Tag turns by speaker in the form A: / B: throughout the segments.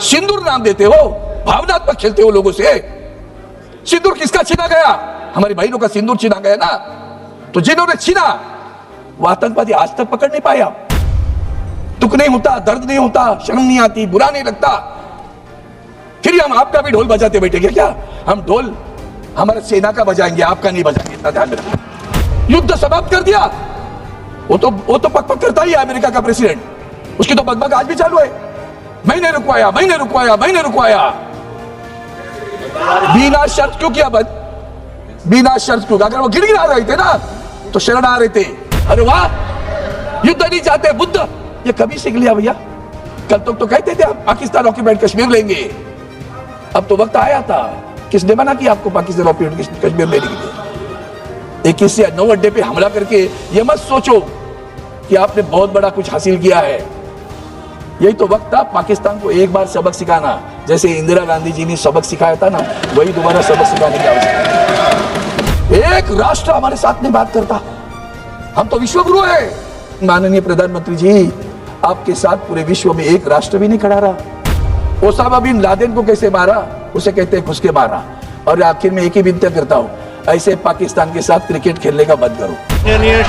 A: सिंदूर नाम देते हो, भावनात्मक खेलते हो लोगों से। सिंदूर किसका छीना गया? हमारी बहनों का सिंदूर छीना गया ना। तो जिन्होंने छीना वो आतंकवादी आज तक पकड़ नहीं पाया। दुख नहीं होता, दर्द नहीं होता, शर्म नहीं आती, बुरा नहीं लगता। फिर हम आपका भी ढोल बजाते बैठेंगे क्या? हम ढोल हमारे सेना का बजाएंगे, आपका नहीं बजाएंगे, इतना ध्यान रखना। युद्ध समाप्त कर दिया, वो तो पक पक करता ही है अमेरिका का प्रेसिडेंट, उसकी तो बकबक आज भी चालू है। मैंने रुकवाया, मैंने रुकवाया, मैंने रुकवाया। बिना शर्त क्यों किया बंद? बिना शर्त क्यों? अगर वो गिड़गिड़ा रहे थे ना तो शरण आ रहे थे। अरे वाह, युद्ध नहीं चाहते बुद्ध, ये कभी सीख लिया भैया। कल तक तो कहते थे हम पाकिस्तान ऑक्यूपाइड कश्मीर लेंगे, अब तो वक्त आया था। किसने मना किया आपको पाकिस्तान ऑक्यूपाइड कश्मीर लेने के लिए? 21/9 अड्डे पे हमला करके ये मत सोचो कि आपने बहुत बड़ा कुछ हासिल किया है। यही तो वक्त था पाकिस्तान को एक बार सबक सिखाना, जैसे इंदिरा गांधी जी ने सबक सिखाया था ना, वही दोबारा सबक सिखाने की आवश्यकता है। एक राष्ट्र हमारे साथ नहीं बात करता, हम तो विश्व गुरु है। माननीय प्रधानमंत्री जी, आपके साथ पूरे विश्व में एक राष्ट्र भी नहीं खड़ा रहा। ओसामा बिन लादेन को कैसे मारा, उसे कहते हैं घुस के मारा। और आखिर में एक ही विनती करता हूं, ऐसे पाकिस्तान के साथ क्रिकेट खेलने का बंद करो।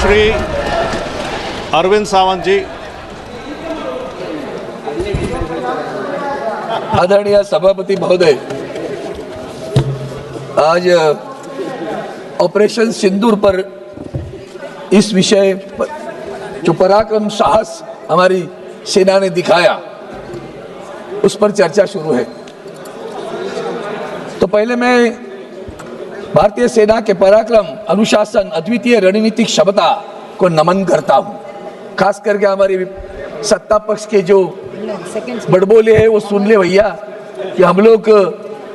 B: श्री अरविंद सावंत जी।
A: आदरणीय सभापति महोदय, आज ऑपरेशन सिंदूर पर इस विषय पर जो पराक्रम साहस हमारी सेना ने दिखाया उस पर चर्चा शुरू है। तो पहले मैं भारतीय सेना के पराक्रम, अनुशासन, अद्वितीय रणनीतिक क्षमता को नमन करता हूं। खास करके हमारे सत्ता पक्ष के जो बड़बोले हैं वो सुन ले भैया कि हम लोग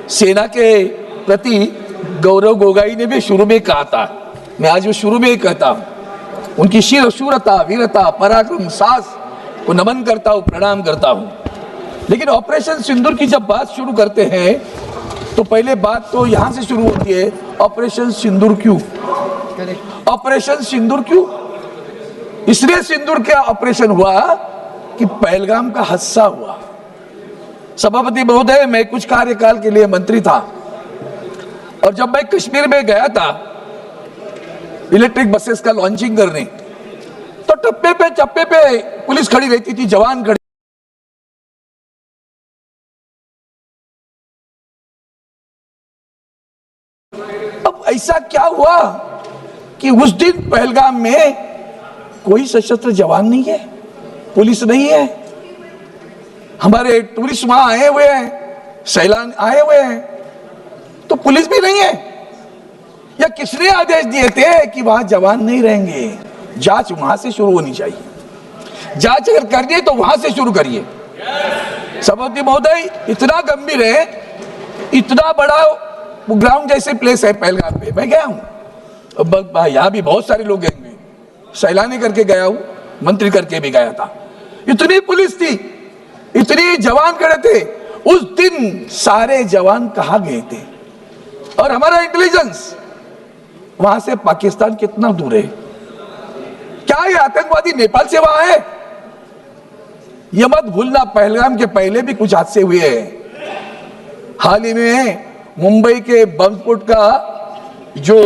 A: सेना के प्रति गौरव गोगाई ने भी शुरू में कहा था, मैं आज वो शुरू में ही कहता हूं, उनकी शूरता, वीरता, पराक्रम, साहस को नमन करता हूं, प्रणाम करता हूं। लेकिन ऑपरेशन सिंदूर की जब बात शुरू करते हैं तो पहले बात तो यहां से शुरू होती है, ऑपरेशन सिंदूर क्यों? ऑपरेशन सिंदूर क्यों? इसलिए सिंदूर का ऑपरेशन हुआ कि पहलगाम का हादसा हुआ। सभापति महोदय, मैं कुछ कार्यकाल के लिए मंत्री था और जब मैं कश्मीर में गया था इलेक्ट्रिक बसेस का लॉन्चिंग करने, तो चप्पे पे पुलिस खड़ी रहती थी, जवान खड़े। अब ऐसा क्या हुआ कि उस दिन पहलगाम में कोई सशस्त्र जवान नहीं है, पुलिस नहीं है, हमारे टूरिस्ट वहां आए हुए हैं, सैलान आए हुए हैं, तो पुलिस भी नहीं है। या किसने आदेश दिए थे कि वहां जवान नहीं रहेंगे? जांच वहां से शुरू होनी चाहिए। जांच अगर करनी है तो वहां से शुरू करिए। सभापति महोदय, इतना गंभीर है, इतना बड़ा ग्राउंड जैसे प्लेस है पहलगाम पे, मैं गया हूं, यहाँ भी बहुत सारे लोग गए, सैलानी करके गया हूं, मंत्री करके भी गया था। इतनी पुलिस थी, इतनी जवान खड़े थे। उस दिन सारे जवान कहां गए थे? और हमारा इंटेलिजेंस वहां से पाकिस्तान कितना दूर है? क्या ये आतंकवादी नेपाल से वहां है? ये मत भूलना, पहलगाम के पहले भी कुछ हादसे हुए हैं। हाल ही में मुंबई के बम विस्फोट का जो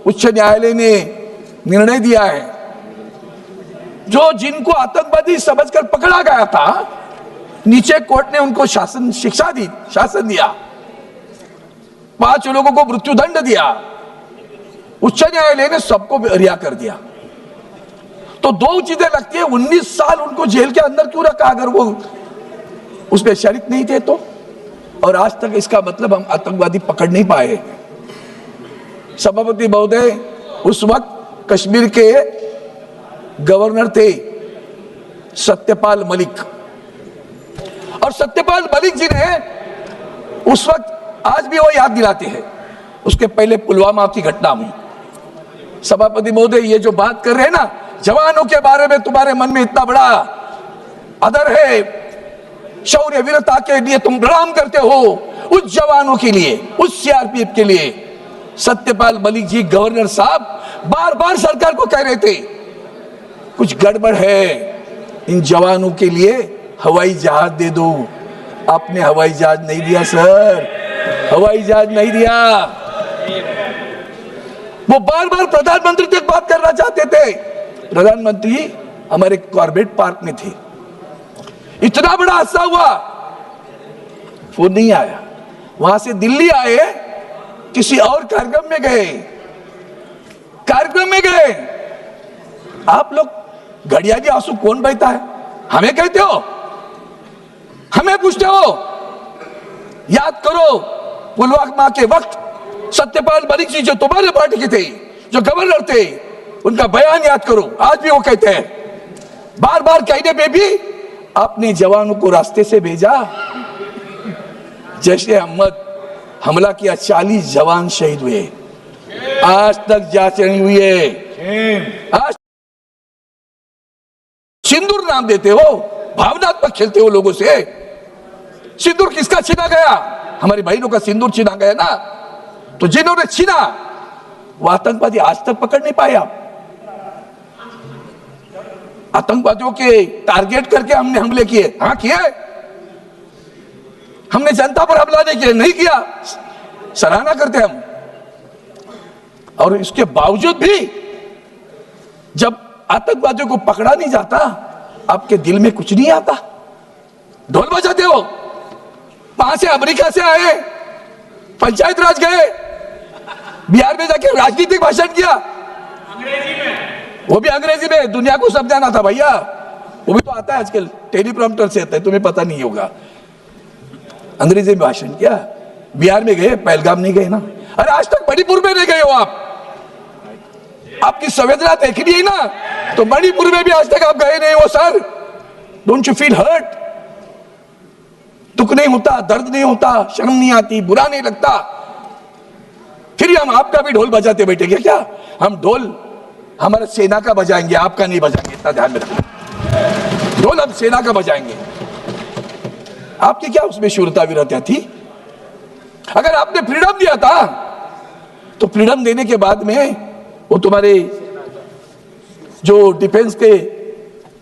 A: उच्च न्यायालय ने निर्णय दिया है, जो जिनको आतंकवादी समझकर पकड़ा गया था, नीचे कोर्ट ने उनको शासन दिया, 5 लोगों को मृत्युदंड दिया, उच्च न्यायालय ने सबको रिहा कर दिया। तो 2 चीजें लगती है, 19 साल उनको जेल के अंदर क्यों रखा अगर वो उसमें शरीक नहीं थे तो? और आज तक इसका मतलब हम आतंकवादी पकड़ नहीं पाए। सभापति महोदय, उस वक्त कश्मीर के गवर्नर थे सत्यपाल मलिक, और सत्यपाल मलिक जी ने उस वक्त, आज भी वो याद दिलाते हैं, उसके पहले पुलवामा की घटना हुई। सभापति महोदय, ये जो बात कर रहे हैं ना, जवानों के बारे में तुम्हारे मन में इतना बड़ा आदर है, शौर्य वीरता के लिए तुम प्रणाम करते हो, उस जवानों के लिए, उस सीआरपीएफ के लिए सत्यपाल मलिक जी गवर्नर साहब बार बार सरकार को कह रहे थे कुछ गड़बड़ है, इन जवानों के लिए हवाई जहाज दे दो, आपने हवाई जहाज नहीं दिया सर, हवाई जहाज नहीं दिया। वो बार बार प्रधानमंत्री तक बात करना चाहते थे। प्रधानमंत्री हमारे कॉर्बेट पार्क में थे, इतना बड़ा हादसा हुआ, वो नहीं आया। वहां से दिल्ली आए, किसी और कार्यक्रम में गए, कार्यक्रम में गए। आप लोग घड़ियाली आंसू कौन बहता है, हमें कहते हो, हमें पूछते हो। याद करो पुलवामा के वक्त सत्यपाल मलिक जी जो तुम्हारे पार्टी के थे, जो गवर्नर थे, उनका बयान याद करो। आज भी वो कहते हैं, बार बार कहने पे भी आपने जवानों को रास्ते से भेजा। जैश ए मोहम्मद हमला किया, 40 जवान शहीद हुए, आज तक जांच नहीं हुई है। आज सिंदूर नाम देते हो, भावनात्मक खेलते हो लोगों से। सिंदूर किसका छीना गया? हमारी बहनों का सिंदूर छीना गया ना। तो जिन्होंने छीना वो आतंकवादी आज तक पकड़ नहीं पाए। आप आतंकवादियों के टारगेट करके हमने हमले किए, हाँ किए। हमने जनता पर हमला नहीं किया, नहीं किया, सराहना करते हम। और इसके बावजूद भी जब आतंकवादियों को पकड़ा नहीं जाता, आपके दिल में कुछ नहीं आता, ढोल बजाते हो। वहां से अमेरिका से आए, पंचायत राज गए, बिहार में जाके राजनीतिक भाषण किया, अंग्रेजी में, वो भी अंग्रेजी में। दुनिया को समझाना था भैया, वो भी तो आता है आजकल, टेलीप्रॉम्प्टर से आता है, तुम्हें पता नहीं होगा। अंग्रेजी में भाषण किया, बिहार में गए, पहलगाम नहीं गए ना। अरे आज तक मणिपुर में नहीं गए हो आप, आपकी संवेदना देखनी है ना, तो मणिपुर में भी आज तक आप गए नहीं हो sir. Don't you feel hurt? दुख नहीं होता, दर्द नहीं होता, शर्म नहीं आती, बुरा नहीं लगता? फिर हम आपका भी ढोल बजाते बैठेंगे क्या? हम ढोल हमारे सेना का बजाएंगे, आपका नहीं बजाएंगे, इतना ध्यान में रखना। ढोल हम सेना का बजाएंगे। आपकी क्या उसमें शूरता वीरता थी? अगर आपने फ्रीडम दिया था, तो फ्रीडम देने के बाद में वो तुम्हारे जो डिफेंस के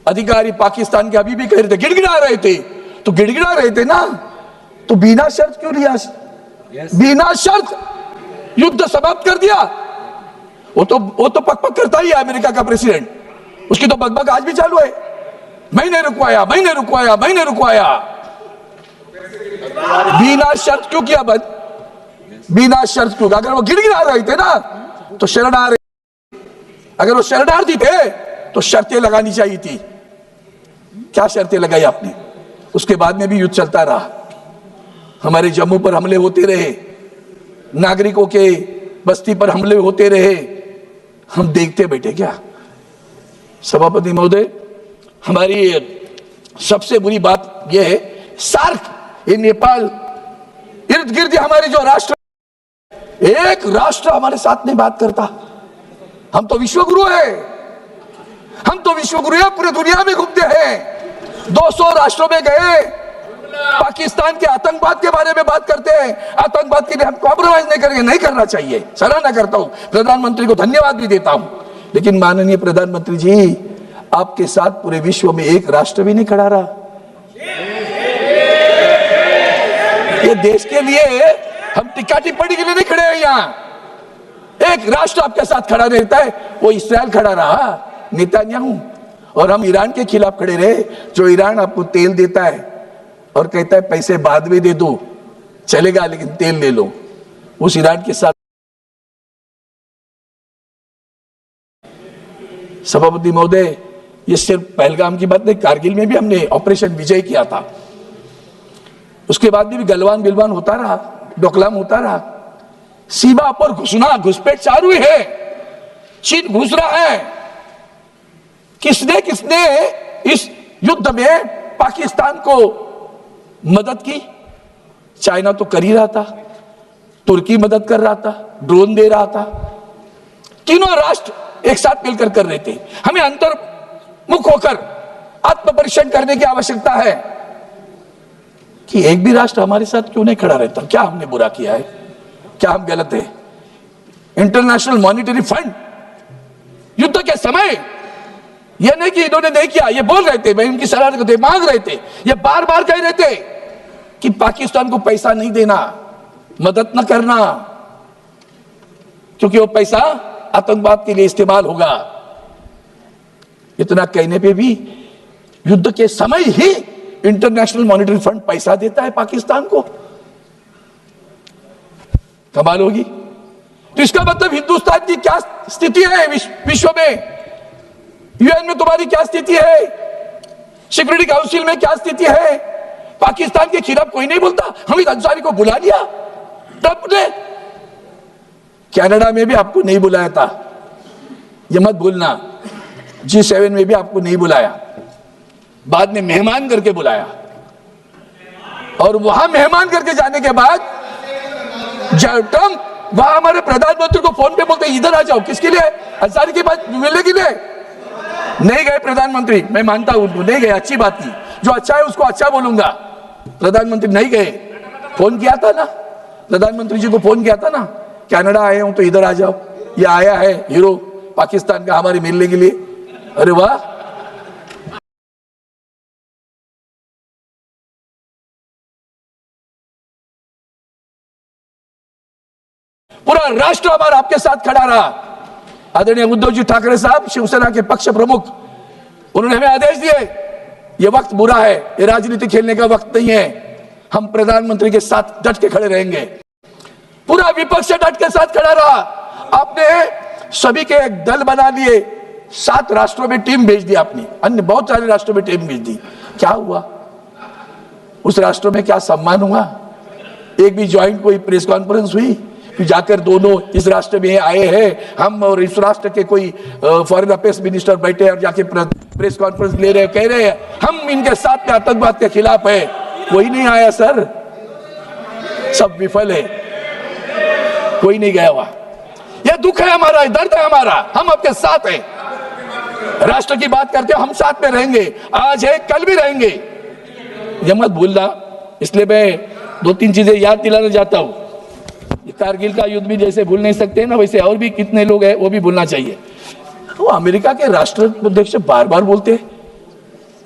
A: अधिकारी पाकिस्तान के अभी भी कह रहे थे, गिड़गिड़ा रहे थे, तो गिड़गिड़ा रहे थे ना, तो बिना शर्त क्यों लिया? बिना शर्त युद्ध समाप्त कर दिया। वो तो पक करता ही है अमेरिका का प्रेसिडेंट, उसकी तो बकबक आज भी चालू है। मैंने रुकवाया, मैंने रुकवाया, मैंने रुकवाया। बिना शर्त क्यों किया बंद? बिना शर्त क्यों? अगर वो गिड़गिड़ा रहे थे ना, तो शरणार्थी, अगर वो शरणार्थी थे तो शर्तें लगानी चाहिए थी। क्या शर्तें लगाई आपने? उसके बाद में भी युद्ध चलता रहा, हमारे जम्मू पर हमले होते रहे, नागरिकों के बस्ती पर हमले होते रहे, हम देखते बैठे क्या? सभापति महोदय, हमारी सबसे बुरी बात यह है, सार्क, ये नेपाल इर्द गिर्द हमारे जो राष्ट्र, एक राष्ट्र हमारे साथ नहीं बात करता। हम तो विश्वगुरु है, हम तो विश्वगुरु है, पूरे दुनिया में घूमते हैं, 200 राष्ट्रों में गए, पाकिस्तान के आतंकवाद के बारे में बात करते हैं। आतंकवाद के लिए हम कॉम्प्रोमाइज नहीं करेंगे, नहीं करना चाहिए, सराहना करता हूं, प्रधानमंत्री को धन्यवाद भी देता हूं। लेकिन माननीय प्रधानमंत्री जी, आपके साथ पूरे विश्व में एक राष्ट्र भी नहीं खड़ा रहा। ये देश के लिए हम टिक्का टिप्पणी के लिए नहीं खड़े हैं यहाँ। एक राष्ट्र आपके साथ खड़ा रहता है, वो इस्राएल खड़ा रहा, नेतन्याहू। और हम ईरान के खिलाफ खड़े रहे, जो ईरान आपको तेल देता है और कहता है पैसे बाद में दे दो, चलेगा लेकिन तेल ले लो, उस ईरान के साथ। सभापति महोदय, ये सिर्फ पहलगाम की बात नहीं, कारगिल में भी हमने ऑपरेशन विजय किया था। उसके बाद भी गलवान बिलवान होता रहा, डोकलाम होता रहा, सीमा पर घुसना घुसपैठ चालू है, चीन घुस रहा है। किसने किसने इस युद्ध में पाकिस्तान को मदद की? चाइना तो कर ही रहा था, तुर्की मदद कर रहा था, ड्रोन दे रहा था, तीनों राष्ट्र एक साथ मिलकर कर रहे थे। हमें अंतर्मुख होकर आत्मपरीक्षण करने की आवश्यकता है कि एक भी राष्ट्र हमारे साथ क्यों नहीं खड़ा रहता? क्या हमने बुरा किया है? क्या हम गलत है? इंटरनेशनल मॉनिटरी फंड युद्ध के समय, यह नहीं कि इन्होंने नहीं किया, ये बोल रहे थे, मैं उनकी सलाह करते, मांग रहे थे, ये बार बार कह रहे थे कि पाकिस्तान को पैसा नहीं देना, मदद न करना, क्योंकि वो पैसा आतंकवाद के लिए इस्तेमाल होगा। इतना कहने पे भी युद्ध के समय ही इंटरनेशनल मॉनेटरी फंड पैसा देता है पाकिस्तान को। कमाल होगी। तो इसका मतलब हिंदुस्तान की क्या स्थिति है विश्व में, यूएन में तुम्हारी क्या स्थिति है, सिक्योरिटी काउंसिल में क्या स्थिति है। पाकिस्तान के खिलाफ कोई नहीं बोलता। हमीद अंसारी को बुला लिया ट्रंप ने, कनाडा में भी आपको नहीं बुलाया था, ये मत भूलना। G7 में भी आपको नहीं बुलाया, बाद में मेहमान करके बुलाया। और वहां मेहमान करके जाने के बाद ट्रंप वहां हमारे प्रधानमंत्री को फोन पे बोलते इधर आ जाओ। किसके लिए? अंसारी के पास मिलने के लिए। नहीं गए प्रधानमंत्री, मैं मानता हूं उनको, नहीं गए, अच्छी बात की। जो अच्छा है उसको अच्छा बोलूंगा। प्रधानमंत्री नहीं गए। फोन किया था ना, प्रधानमंत्री जी को फोन किया था ना, कनाडा आए हूं तो इधर आ जाओ। ये आया है हीरो पाकिस्तान का हमारे मिलने के लिए। अरे वाह। पूरा राष्ट्र हमारा आपके साथ खड़ा रहा। आदरणीय उद्धव जी ठाकरे साहब, शिवसेना के पक्ष प्रमुख, उन्होंने हमें आदेश दिए, ये वक्त बुरा है, ये राजनीति खेलने का वक्त नहीं है, हम प्रधानमंत्री के साथ डट के खड़े रहेंगे। पूरा विपक्ष डट के साथ खड़ा रहा। आपने सभी के एक दल बना लिए, 7 राष्ट्रों में टीम भेज दी आपने, अन्य बहुत सारे राष्ट्रों में टीम भेज दी। क्या हुआ? उस राष्ट्रों में क्या सम्मान हुआ? एक भी ज्वाइंट कोई प्रेस कॉन्फ्रेंस हुई कि जाकर दोनों इस राष्ट्र में आए हैं हम और इस राष्ट्र के कोई फॉरेन अफेयर्स मिनिस्टर बैठे और जाके प्रेस कॉन्फ्रेंस ले रहे, कह रहे हैं हम इनके साथ में आतंकवाद के खिलाफ है? कोई नहीं आया सर, सब विफल है, कोई नहीं गया हुआ। यह दुख है हमारा, दर्द है हमारा, हम आपके साथ हैं। राष्ट्र की बात करते हम साथ में रहेंगे, आज है कल भी रहेंगे, यह मत भूलना। इसलिए मैं 2-3 चीजें याद दिलाना चाहता हूं। कारगिल का युद्ध भी जैसे भूल नहीं सकते ना, वैसे और भी कितने लोग हैं वो भी भूलना चाहिए। वो अमेरिका के राष्ट्राध्यक्ष बार बार बोलते,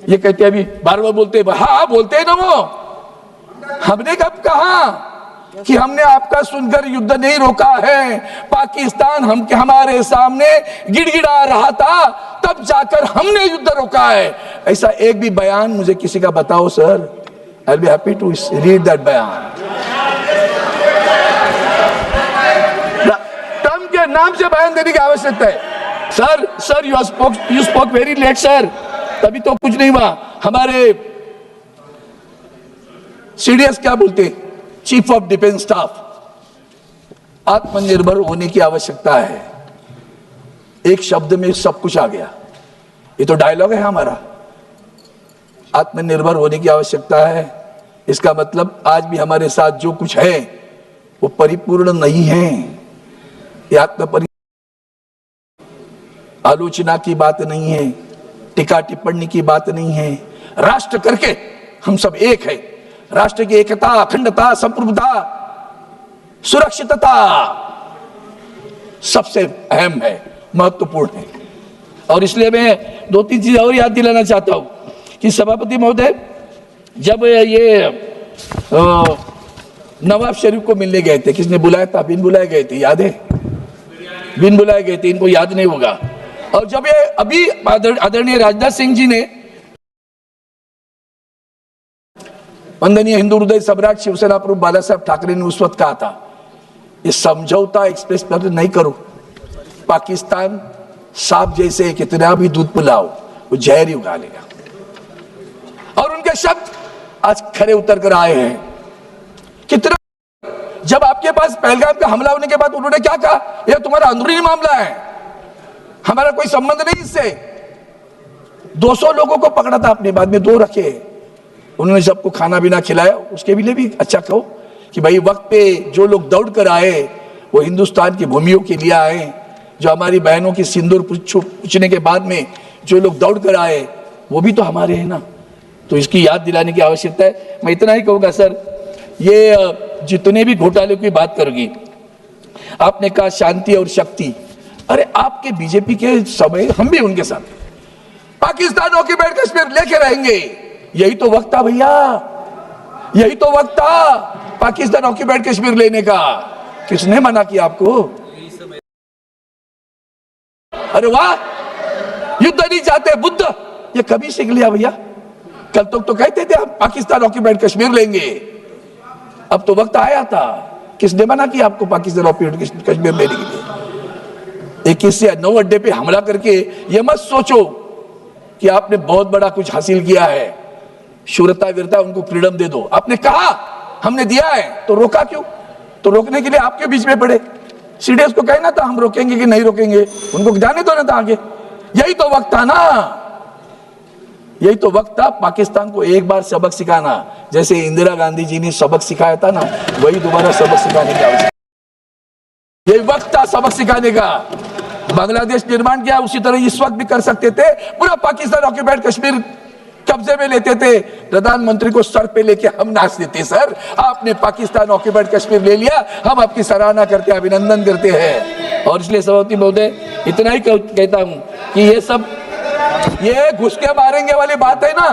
A: ये कहते अभी बार बार बोलते, हाँ बोलते हैं ना वो। हमने कब कहा कि हमने आपका सुनकर युद्ध नहीं रोका है? पाकिस्तान हमारे सामने गिड़गिड़ा रहा था, तब जाकर हमने युद्ध रोका है। ऐसा एक भी बयान मुझे किसी का बताओ sir, I will be happy to read that बयान। ट्रंप के नाम से बयान देने की आवश्यकता है। Sir you spoke very late sir, तभी तो कुछ नहीं हुआ। हमारे सीडीएस क्या बोलते, चीफ ऑफ डिफेंस स्टाफ, आत्मनिर्भर होने की आवश्यकता है। एक शब्द में सब कुछ आ गया। ये तो डायलॉग है हमारा, आत्मनिर्भर होने की आवश्यकता है। इसका मतलब आज भी हमारे साथ जो कुछ है वो परिपूर्ण नहीं है। ये आलोचना की बात नहीं है, टीका टिप्पणी की बात नहीं है। राष्ट्र करके हम सब एक है। राष्ट्र की एकता, अखंडता, संप्रभुता, सुरक्षितता सबसे अहम है, महत्वपूर्ण है। और इसलिए मैं 2-3 चीजें और याद दिलाना चाहता हूं कि सभापति महोदय जब ये नवाज शरीफ को मिलने गए थे, किसने बुलाया था? बिन बुलाए गए थे, याद है? बिन बुलाए गए थे, इनको याद नहीं होगा। और जब ये अभी आदरणीय राजनाथ सिंह जी ने, वंदनीय हिंदू हृदय सम्राट शिवसेना प्रमुख बाला साहब ठाकरे ने उस वक्त कहा था, ये समझौता एक्सप्रेस पर नहीं करो, पाकिस्तान सांप जैसे कितना भी दूध पिलाओ वो जहर ही उगा लेगा। और उनके शब्द आज खरे उतर कर आए हैं। कितना, जब आपके पास पहलगाम का हमला होने के बाद उन्होंने क्या कहा, यह तुम्हारा अंदरूनी मामला है, हमारा कोई संबंध नहीं इससे। 200 लोगों को पकड़ा था आपने, बाद में 2 रखे। उन्होंने सबको खाना पीना खिलाया, उसके लिए भी अच्छा कहो कि भाई वक्त पे जो लोग दौड़ कर आए वो हिंदुस्तान की भूमियों के लिए आए। जो हमारी बहनों की सिंदूर पूछने के बाद में जो लोग दौड़ कर आए वो भी तो हमारे हैं ना। तो इसकी याद दिलाने की आवश्यकता है। मैं इतना ही कहूँगा सर, ये जितने भी घोटाले की बात करोगी, आपने कहा शांति और शक्ति, अरे आपके बीजेपी के समय हम भी उनके साथ पाकिस्तान ऑक्युपाइड कश्मीर लेके रहेंगे, यही तो वक्त था भैया। यही तो वक्त था पाकिस्तान ऑक्यूपाइड कश्मीर लेने का। किसने मना किया आपको? अरे वाह, युद्ध नहीं चाहते बुद्ध, ये कभी सीख लिया भैया? कल तो कहते थे हम पाकिस्तान ऑक्यूपाइड कश्मीर लेंगे, अब तो वक्त आया था। किसने मना किया आपको पाकिस्तान ऑक्यूपाइड कश्मीर लेने के लिए? 21 से 9 अड्डे पे हमला करके ये मत सोचो कि आपने बहुत बड़ा कुछ हासिल किया है। शूरता वीरता उनको फ्रीडम दे दो। आपने कहा हमने दिया है तो रोका क्यों? तो रोकने के लिए आपके बीच में पड़े। सीडीएस को कहना था हम रोकेंगे कि नहीं रोकेंगे, उनको जाने दो ना था आगे। यही तो वक्त था ना, यही तो वक्त था पाकिस्तान को एक बार सबक सिखाना, जैसे इंदिरा गांधी जी ने सबक सिखाया था ना, वही दोबारा सबक सिखाने की आवश्यकता। यही वक्त था सबक सिखाने का। बांग्लादेश निर्माण किया, उसी तरह इस वक्त भी कर सकते थे। पूरा पाकिस्तान ऑक्यूपाइड कश्मीर कब्जे में लेते थे, प्रधानमंत्री को सर पे लेके हम नाचते थे। सर, आपने पाकिस्तान ऑक्यूपाइड कश्मीर ले लिया, हम आपकी सराहना करते हैं, अभिनंदन करते हैं। और इसलिए सभापति महोदय, इतना ही कहता हूं कि ये सब ये घुस के मारेंगे वाली बात है ना,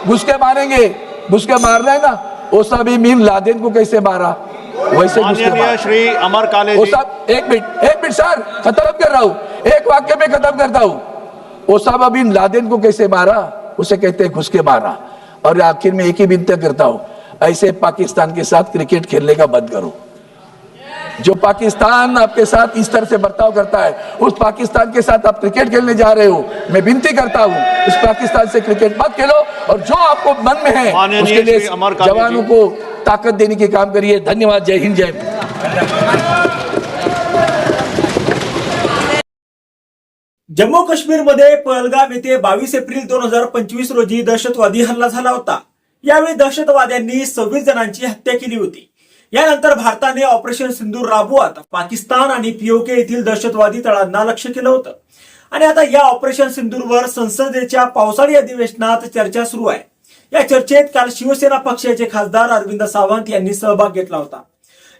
A: घुस के मारेंगे, घुस के मारना है ना, वो सब बिन लादेन को कैसे मारा वैसे घुस के मारा।
B: श्री अमर काले
A: वो
B: जी,
A: सब एक मिनट सर, खत्म कर रहा हूं, एक वाक्य में खत्म करता हूं। ओसामा बिन लादेन को कैसे मारा, उसे कहते हैं घुस के मारा। और आखिर में एक ही विनती करता हूं, ऐसे पाकिस्तान के साथ क्रिकेट खेलने का बंद करो। जो पाकिस्तान आपके साथ इस तरह से बर्ताव करता है, उस पाकिस्तान के साथ आप क्रिकेट खेलने जा रहे हो, मैं विनती करता हूं उस पाकिस्तान से क्रिकेट मत खेलो, और जो आपको मन में है उसके लिए जवानों को ताकत देने के काम करिए। धन्यवाद। जय हिंद, जय
C: जम्मू काश्मीरमध्ये पहलगाम येथे 22 एप्रिल 2025 रोजी दहशतवादी हल्ला झाला होता। यावेळी दहशतवाद्यांनी 26 जणांची हत्या केली होती। यानंतर भारताने ऑपरेशन सिंदूर राबवत पाकिस्तान आणि पीओके येथील दहशतवादी तळांना लक्ष्य केलं होतं। आणि आता या ऑपरेशन सिंदूरवर संसदेच्या पावसाळी अधिवेशनात चर्चा सुरू आहे। या चर्चेत काल शिवसेना पक्षाचे खासदार अरविंद सावंत यांनी सहभाग घेतला होता।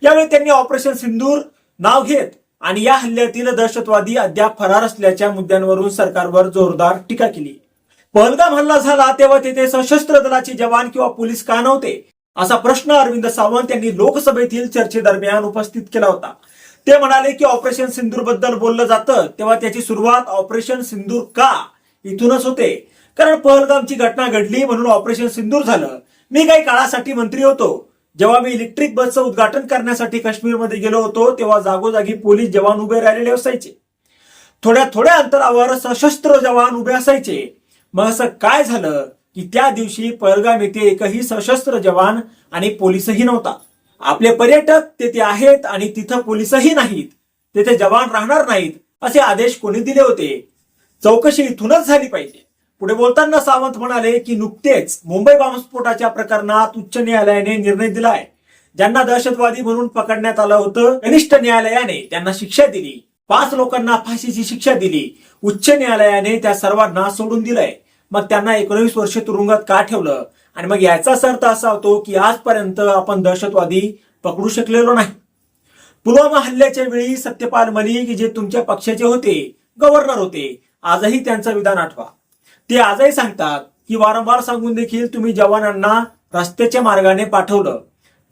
C: यावेळी त्यांनी ऑपरेशन सिंदूर नाव घेत आणि या हल्ल्यातील दहशतवादी अद्याप फरार असल्याच्या मुद्द्यांवरून सरकारवर जोरदार टीका केली। पहलगाम हल्ला झाला तेव्हा तेथे सशस्त्र दलाचे जवान किंवा पोलीस का नव्हते, असा प्रश्न अरविंद सावंत यांनी लोकसभेतील चर्चेदरम्यान उपस्थित केला होता। ते म्हणाले की ऑपरेशन सिंदूर बद्दल बोललं जातं तेव्हा त्याची सुरुवात ऑपरेशन सिंदूर का इथूनच होते, कारण पहलगामची घटना घडली म्हणून ऑपरेशन सिंदूर झालं। मी काही काळासाठी मंत्री होतो, जेव्हा मी इलेक्ट्रिक बसचं उद्घाटन करण्यासाठी काश्मीरमध्ये गेलो होतो तेव्हा जागोजागी पोलीस जवान उभे राहिलेले असायचे, थोड्या अंतरावर सशस्त्र जवान उभे असायचे। मग असं काय झालं की त्या दिवशी पहलगाम येथे एकही सशस्त्र जवान आणि पोलीसही नव्हता। आपले पर्यटक तेथे आहेत आणि तिथं पोलीसही नाहीत, तेथे जवान राहणार नाहीत असे आदेश कोणी दिले होते? चौकशी इथूनच झाली पाहिजे। पुढे बोलताना सावंत म्हणाले की नुकतेच मुंबई बॉम्बस्फोटाच्या प्रकरणात उच्च न्यायालयाने निर्णय दिलाय। ज्यांना दहशतवादी म्हणून पकडण्यात आलं होतं, कनिष्ठ न्यायालयाने त्यांना शिक्षा दिली, 5 लोकांना फाशीची शिक्षा दिली। उच्च न्यायालयाने त्या सर्वांना सोडून दिलंय। मग त्यांना 19 वर्ष तुरुंगात का ठेवलं? आणि मग याचाच अर्थ असा होतो की आजपर्यंत आपण दहशतवादी पकडू शकलेलो नाही। पुलवामा हल्ल्याच्या वेळी सत्यपाल मलिक जे तुमच्या पक्षाचे होते, गव्हर्नर होते, आजही त्यांचं विधान आठवा। ते आजही सांगतात की वारंवार सांगून देखील तुम्ही जवानांना रस्त्याच्या मार्गाने पाठवलं।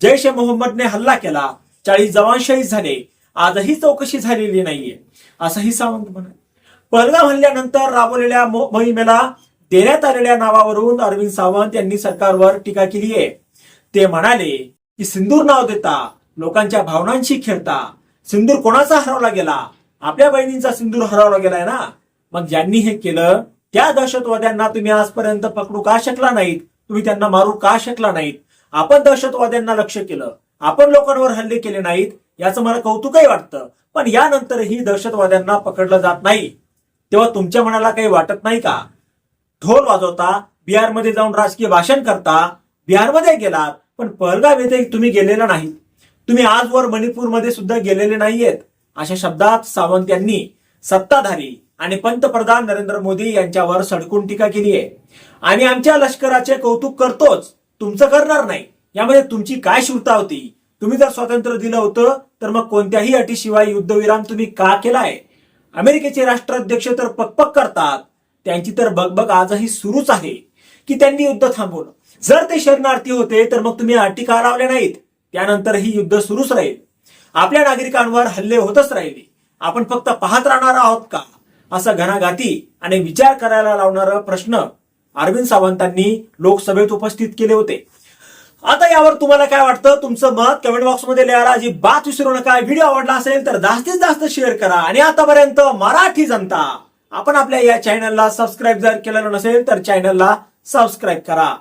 C: जैश ए मोहम्मदने हल्ला केला, 40 जवान शहीद झाले, आजही चौकशी झालेली नाहीये, असंही सावंत म्हणाले। पहलगाम हल्ल्यानंतर राबवलेल्या मोहिमेला देण्यात आलेल्या नावावरून अरविंद सावंत यांनी सरकारवर टीका केली आहे। ते म्हणाले की सिंदूर नाव देता, लोकांच्या भावनांशी खेळता। सिंदूर कोणाचा हरवला गेला? आपल्या बहिणींचा सिंदूर हरवला गेलाय ना। मग ज्यांनी हे केलं त्या दहशतवाद्यांना तुम्ही आजपर्यंत पकडू का शकला नाहीत? तुम्ही त्यांना मारू का शकला नाहीत? आपण दहशतवाद्यांना लक्ष्य केलं, आपण लोकांवर हल्ले केले नाहीत, याचं मला कौतुकही वाटतं। पण यानंतरही दहशतवाद्यांना पकडलं जात नाही, तेव्हा तुमच्या मनाला काही वाटत नाही का? ढोल वाजवता, बिहारमध्ये जाऊन राजकीय भाषण करता, बिहारमध्ये गेलात पण पहलगाम येथे तुम्ही गेलेला नाही, तुम्ही आजवर मणिपूरमध्ये सुद्धा गेलेले नाहीयेत, अशा शब्दात सावंत यांनी सत्ताधारी आणि पंतप्रधान नरेंद्र मोदी यांच्यावर सडकून टीका केली आहे। आम्ही आमच्या लष्कराचे कौतुक करतोच, तुमचं करणार नाही। यामध्ये तुमची काय शूरता होती? तुम्ही जर स्वातंत्र्य दिलं होतं तर मग कोणत्याही अटीशिवाय युद्धविराम तुम्ही का केलाय? अमेरिकेचे राष्ट्राध्यक्ष तर पकपक करतात, त्यांची तर बगबग आजही सुरूच आहे की त्यांनी युद्ध थांबवलं। जर ते शरणार्थी होते तर मग तुम्ही अटी का लावल्या नाहीत? त्यानंतर ही युद्ध सुरूच राहील, आपल्या नागरिकांवर हल्ले होतच राहिले. आपण फक्त पाहत राहणार आहोत का? असा घणाघाती आणि विचार करायला लावणारा प्रश्न अरविंद सावंतांनी लोकसभेत उपस्थित केले होते. आता यावर तुम्हाला काय वाटतं? तुमचं मत कमेंट बॉक्स मध्ये लिहायला अजिबात विसरू नका. व्हिडिओ आवडला असेल तर जास्तीत जास्त शेअर करा. आणि आतापर्यंत मराठी जनता, आपण आपल्या या चॅनलला सबस्क्राईब जर केलेलं नसेल तर चॅनलला सबस्क्राईब करा.